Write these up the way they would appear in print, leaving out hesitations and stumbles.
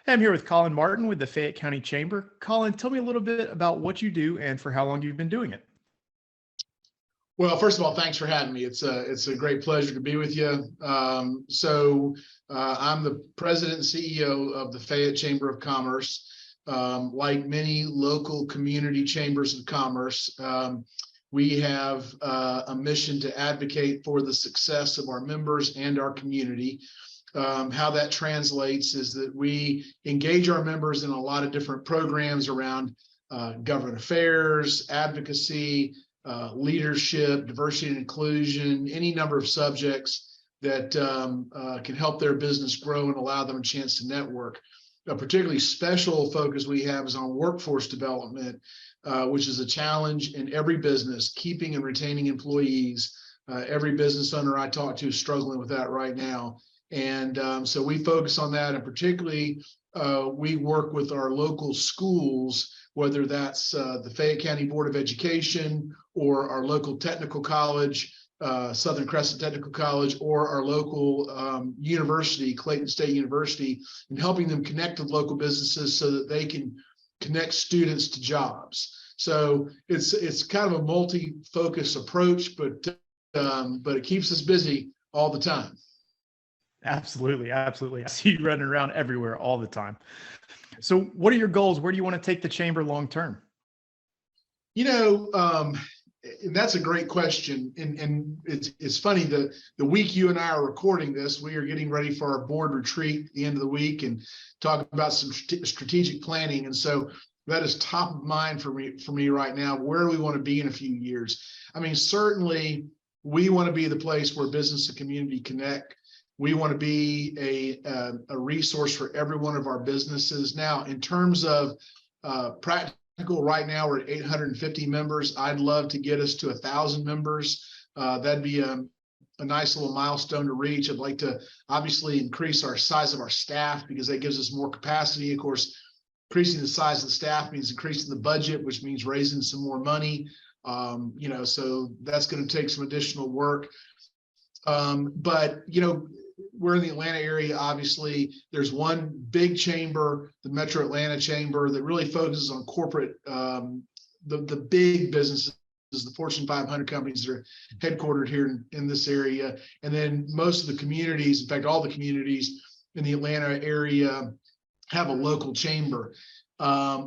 I'm here with Colin Martin with the Fayette County Chamber. Colin, tell me a little bit about what you do and for how long you've been doing it. Well, first of all, thanks for having me. It's a great pleasure to be with you. I'm the president and CEO of the Fayette Chamber of Commerce. Like many local community chambers of commerce, we have a mission to advocate for the success of our members and our community. How that translates is that we engage our members in a lot of different programs around government affairs, advocacy, leadership, diversity and inclusion, any number of subjects that can help their business grow and allow them a chance to network. A particularly special focus we have is on workforce development, which is a challenge in every business, keeping and retaining employees. Every business owner I talk to is struggling with that right now. And so we focus on that, and particularly we work with our local schools, whether that's the Fayette County Board of Education or our local technical college, Southern Crescent Technical College, or our local university, Clayton State University, and helping them connect with local businesses so that they can connect students to jobs. So it's kind of a multi-focus approach, but it keeps us busy all the time. Absolutely. Absolutely. I see you running around everywhere all the time. So what are your goals? Where do you want to take the chamber long term? That's a great question. And it's funny that the week you and I are recording this, we are getting ready for our board retreat at the end of the week and talk about some strategic planning. And so that is top of mind for me right now. Where do we want to be in a few years? I mean, certainly we want to be the place where business and community connect. We want to be a resource for every one of our businesses. Now, in terms of practical, right now we're at 850 members. I'd love to get us to 1,000 members. That'd be a nice little milestone to reach. I'd like to obviously increase our size of our staff because that gives us more capacity. Of course, increasing the size of the staff means increasing the budget, which means raising some more money. So that's going to take some additional work. But we're in the Atlanta area. Obviously, there's one big chamber, the Metro Atlanta Chamber, that really focuses on corporate, the big businesses, the Fortune 500 companies that are headquartered here in this area. And then most of the communities, in fact, all the communities in the Atlanta area have a local chamber.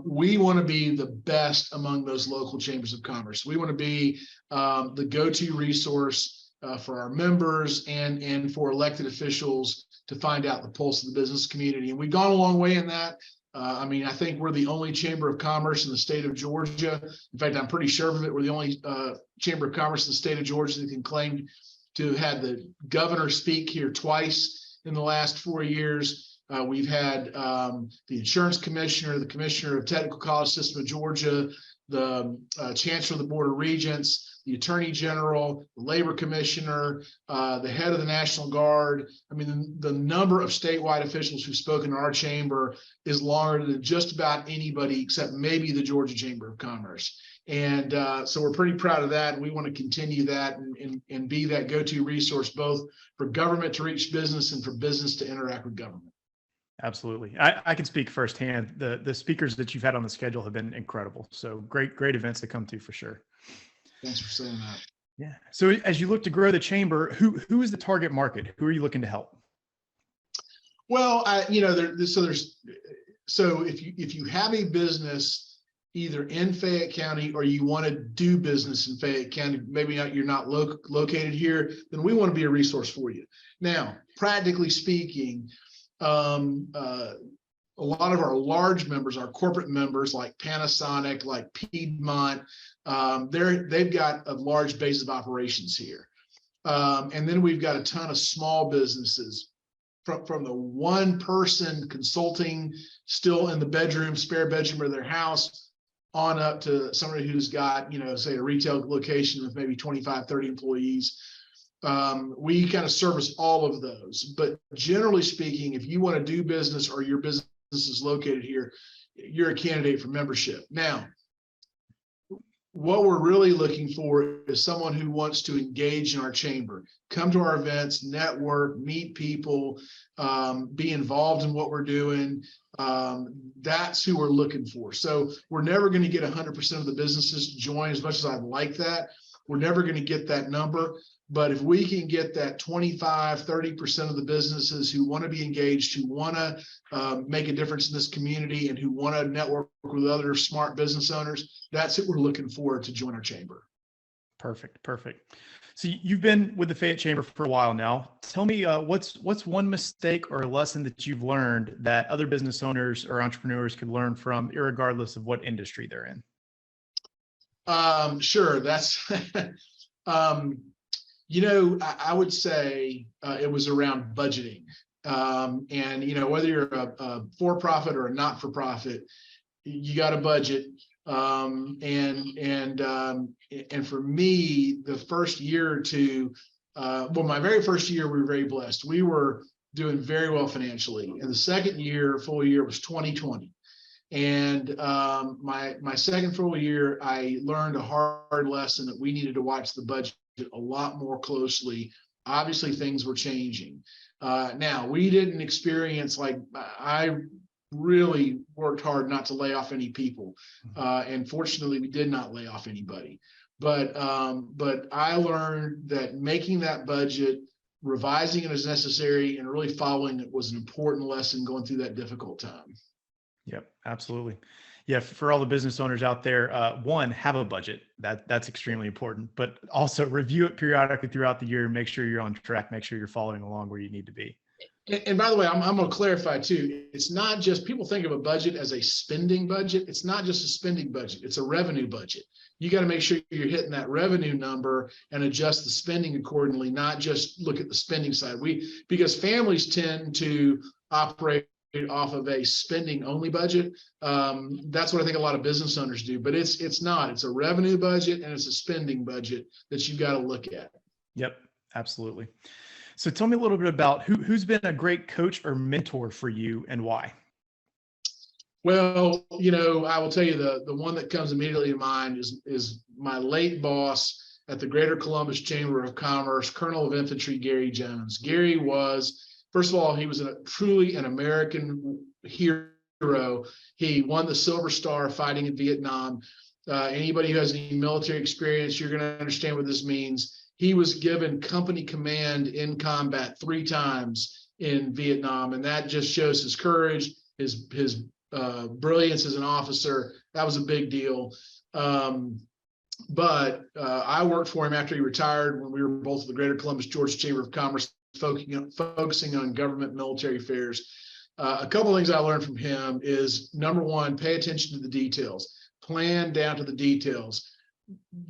We want to be the best among those local chambers of commerce. We want to be the go-to resource for our members and for elected officials to find out the pulse of the business community. And we've gone a long way in that. I think we're the only chamber of commerce in the state of Georgia. In fact, I'm pretty sure of it. We're the only chamber of commerce in the state of Georgia that can claim to have had the governor speak here twice in the last 4 years. We've had the insurance commissioner, the commissioner of Technical College System of Georgia, the chancellor of the Board of Regents, the attorney general, the labor commissioner, the head of the National Guard. I mean, the number of statewide officials who've spoken to our chamber is longer than just about anybody except maybe the Georgia Chamber of Commerce. And so we're pretty proud of that. And we want to continue that and be that go-to resource, both for government to reach business and for business to interact with government. Absolutely. I can speak firsthand. The speakers that you've had on the schedule have been incredible. So great events to come to for sure. Thanks for saying that. Yeah. So as you look to grow the chamber, who is the target market? Who are you looking to help? Well, so if you have a business either in Fayette County or you want to do business in Fayette County, maybe you're not located here, then we want to be a resource for you. Now, practically speaking, a lot of our large members, our corporate members like Panasonic, like Piedmont, they've got a large base of operations here. And then we've got a ton of small businesses from the one person consulting still in the spare bedroom of their house on up to somebody who's got, say a retail location with maybe 25, 30 employees. We kind of service all of those, but generally speaking, if you want to do business or your business is located here, you're a candidate for membership. Now, what we're really looking for is someone who wants to engage in our chamber, come to our events, network, meet people, be involved in what we're doing. That's who we're looking for. So we're never going to get 100% of the businesses to join, as much as I'd like that. We're never going to get that number. But if we can get that 25, 30% of the businesses who want to be engaged, who want to make a difference in this community, and who want to network with other smart business owners, that's what we're looking for to join our chamber. Perfect. Perfect. So you've been with the Fayette Chamber for a while now. Tell me, what's one mistake or lesson that you've learned that other business owners or entrepreneurs could learn from, irregardless of what industry they're in? Sure. That's, I would say it was around budgeting. And, whether you're a for-profit or a not-for-profit, you got a budget. And for me, the first year or two, my very first year, we were very blessed. We were doing very well financially. And the second year, full year, was 2020. And my second full year, I learned a hard lesson that we needed to watch the budget a lot more closely. Obviously, things were changing. Now, we didn't experience, like, I really worked hard not to lay off any people. And fortunately, we did not lay off anybody. But I learned that making that budget, revising it as necessary, and really following it was an important lesson going through that difficult time. Yep, absolutely. Yeah, for all the business owners out there, one, have a budget. That's extremely important, but also review it periodically throughout the year and make sure you're on track, make sure you're following along where you need to be. And by the way, I'm going to clarify too. It's not just, people think of a budget as a spending budget. It's not just a spending budget. It's a revenue budget. You got to make sure you're hitting that revenue number and adjust the spending accordingly, not just look at the spending side. Because families tend to operate off of a spending only budget. That's what I think a lot of business owners do, but it's not. It's a revenue budget and it's a spending budget that you got to look at. Yep, absolutely. So tell me a little bit about who's been a great coach or mentor for you and why. Well, I will tell you the one that comes immediately to mind is my late boss at the Greater Columbus Chamber of Commerce, Colonel of Infantry Gary Jones. Gary was, first of all, he was truly an American hero. He won the Silver Star fighting in Vietnam. Anybody who has any military experience, you're going to understand what this means. He was given company command in combat 3 times in Vietnam, and that just shows his courage, his brilliance as an officer. That was a big deal. But I worked for him after he retired when we were both at the Greater Columbus, Georgia Chamber of Commerce, focusing on government military affairs. A couple of things I learned from him is, number one, pay attention to the details. Plan down to the details.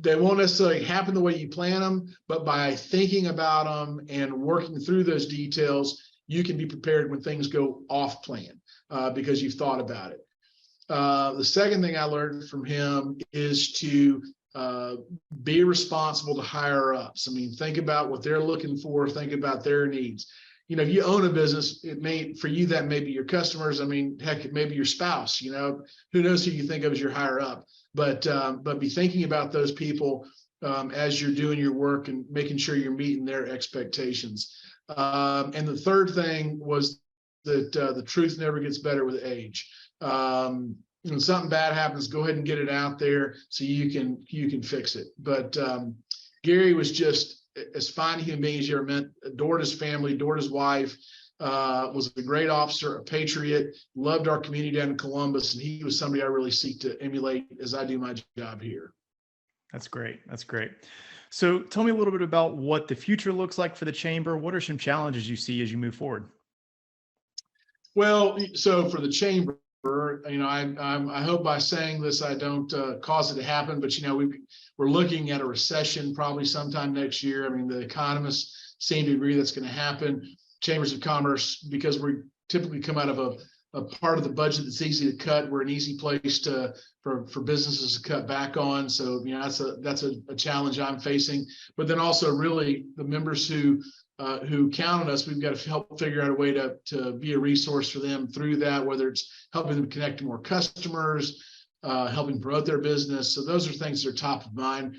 They won't necessarily happen the way you plan them, but by thinking about them and working through those details, you can be prepared when things go off plan because you've thought about it. The second thing I learned from him is to be responsible to higher ups. I mean, think about what they're looking for, think about their needs. If you own a business, for you, that may be your customers. I mean, heck, it may be your spouse, who knows who you think of as your higher up, but be thinking about those people as you're doing your work and making sure you're meeting their expectations. And the third thing was that the truth never gets better with age. When something bad happens, go ahead and get it out there so you can fix it. But Gary was just as fine a human being as you ever met, adored his family, adored his wife, was a great officer, a patriot, loved our community down in Columbus, and he was somebody I really seek to emulate as I do my job here. That's great. That's great. So tell me a little bit about what the future looks like for the chamber. What are some challenges you see as you move forward? Well, so for the chamber, I hope by saying this, I don't cause it to happen, but we're looking at a recession probably sometime next year. I mean, the economists seem to agree that's going to happen. Chambers of Commerce, because we typically come out of a part of the budget that's easy to cut, we're an easy place for businesses to cut back on. So that's a challenge I'm facing. But then also really the members who count on us, we've got to help figure out a way to be a resource for them through that, whether it's helping them connect to more customers, helping promote their business. So those are things that are top of mind. A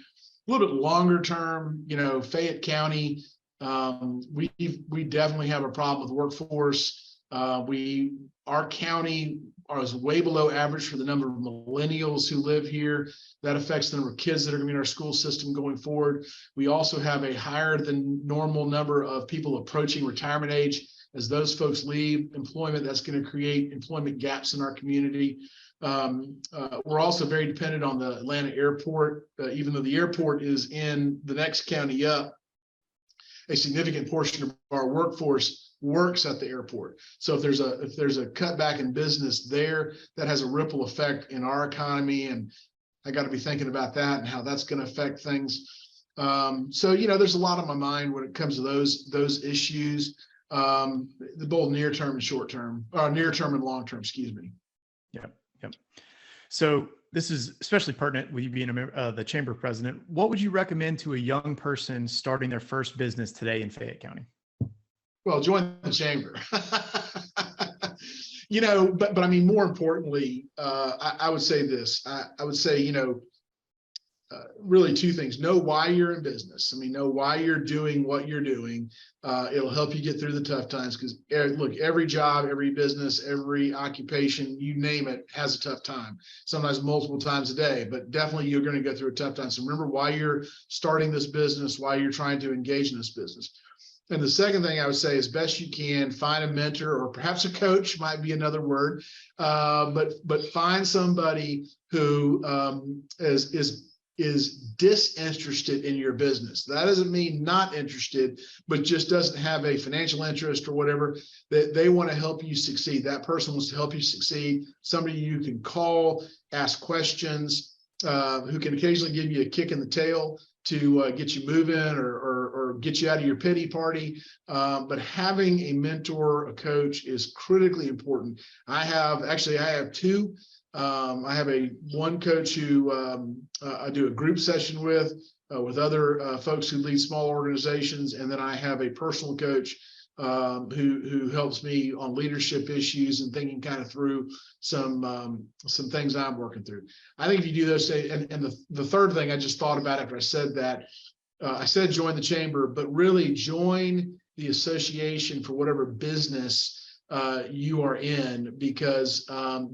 little bit longer term, Fayette County, we definitely have a problem with workforce. Our county is way below average for the number of millennials who live here. That affects the number of kids that are going to be in our school system going forward. We also have a higher than normal number of people approaching retirement age. As those folks leave employment, that's going to create employment gaps in our community. We're also very dependent on the Atlanta airport, even though the airport is in the next county up. A significant portion of our workforce works at the airport. So if there's a cutback in business there, that has a ripple effect in our economy, and I got to be thinking about that and how that's going to affect things. So there's a lot on my mind when it comes to those issues, the both near term and short term, near term and long term. Excuse me. Yep. So this is especially pertinent with you being the chamber president. What would you recommend to a young person starting their first business today in Fayette County? Well, join the chamber. But I mean, more importantly, I would say this. I would say, really two things. Know why you're in business. I mean, know why you're doing what you're doing. It'll help you get through the tough times, because look, every job, every business, every occupation, you name it, has a tough time, sometimes multiple times a day, but definitely you're going to go through a tough time. So remember why you're starting this business, why you're trying to engage in this business. And the second thing I would say is, best you can, find a mentor, or perhaps a coach might be another word, but find somebody who is disinterested in your business. That doesn't mean not interested, but just doesn't have a financial interest or whatever. That they want to help you succeed. That person wants to help you succeed. Somebody you can call, ask questions, who can occasionally give you a kick in the tail to get you moving or get you out of your pity party. But having a mentor, a coach, is critically important. I have two. I have one coach who I do a group session with other folks who lead small organizations, and then I have a personal coach who helps me on leadership issues and thinking kind of through some things I'm working through. I think if you do those, and the third thing I just thought about after I said that, I said join the chamber, but really join the association for whatever business you are in, because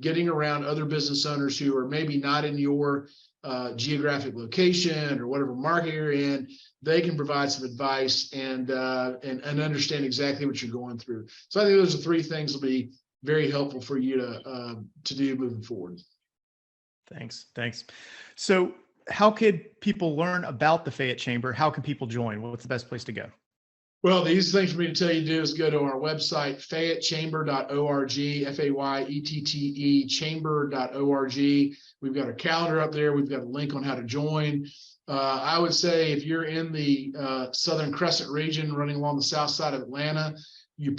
getting around other business owners who are maybe not in your geographic location or whatever market you're in, they can provide some advice and understand exactly what you're going through. So I think those are three things will be very helpful for you to do moving forward. Thanks. So how could people learn about the Fayette Chamber? How can people join? What's the best place to go? Well, the easiest thing for me to tell you to do is go to our website, fayettechamber.org, FAYETTE chamber.org. We've got a calendar up there. We've got a link on how to join. I would say if you're in the Southern Crescent region running along the south side of Atlanta, you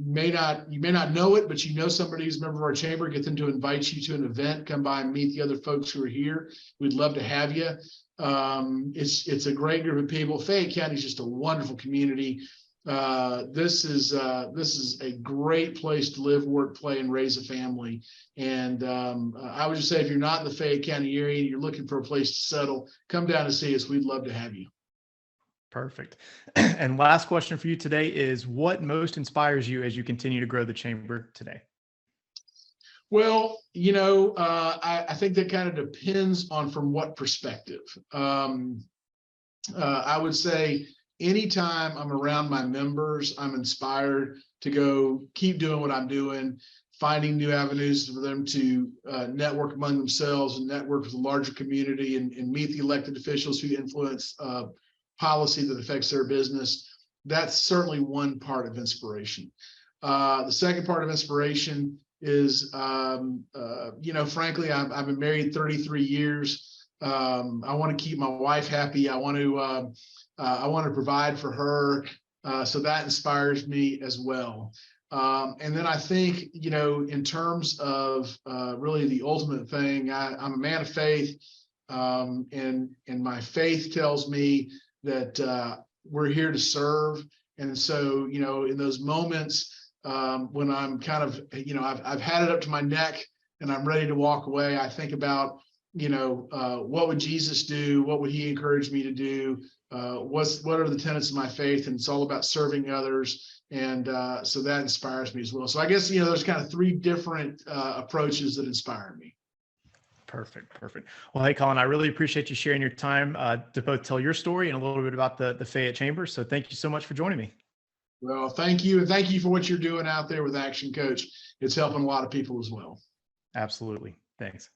may not know it, but you know somebody who's a member of our chamber. Get them to invite you to an event. Come by and meet the other folks who are here. We'd love to have you. It's a great group of people. Fayette County is just a wonderful community. This is a great place to live, work, play, and raise a family. And I would just say, if you're not in the Fayette County area and you're looking for a place to settle, come down and see us. We'd love to have you. Perfect. And last question for you today is, what most inspires you as you continue to grow the chamber today? Well, I think that kind of depends on from what perspective. I would say anytime I'm around my members, I'm inspired to go keep doing what I'm doing, finding new avenues for them to network among themselves and network with a larger community and meet the elected officials who influence policy that affects their business. That's certainly one part of inspiration. The second part of inspiration is, frankly, I've been married 33 years. I want to keep my wife happy. I want to provide for her. So that inspires me as well. And then I think, in terms of really the ultimate thing, I'm a man of faith, and my faith tells me that we're here to serve. And so, in those moments when I'm kind of, I've had it up to my neck and I'm ready to walk away, I think about, what would Jesus do? What would he encourage me to do? What are the tenets of my faith? And it's all about serving others. And so that inspires me as well. So I guess, there's kind of three different approaches that inspire me. Perfect. Well, hey, Colin, I really appreciate you sharing your time to both tell your story and a little bit about the Fayette Chamber. So thank you so much for joining me. Well, thank you. And thank you for what you're doing out there with Action Coach. It's helping a lot of people as well. Absolutely. Thanks.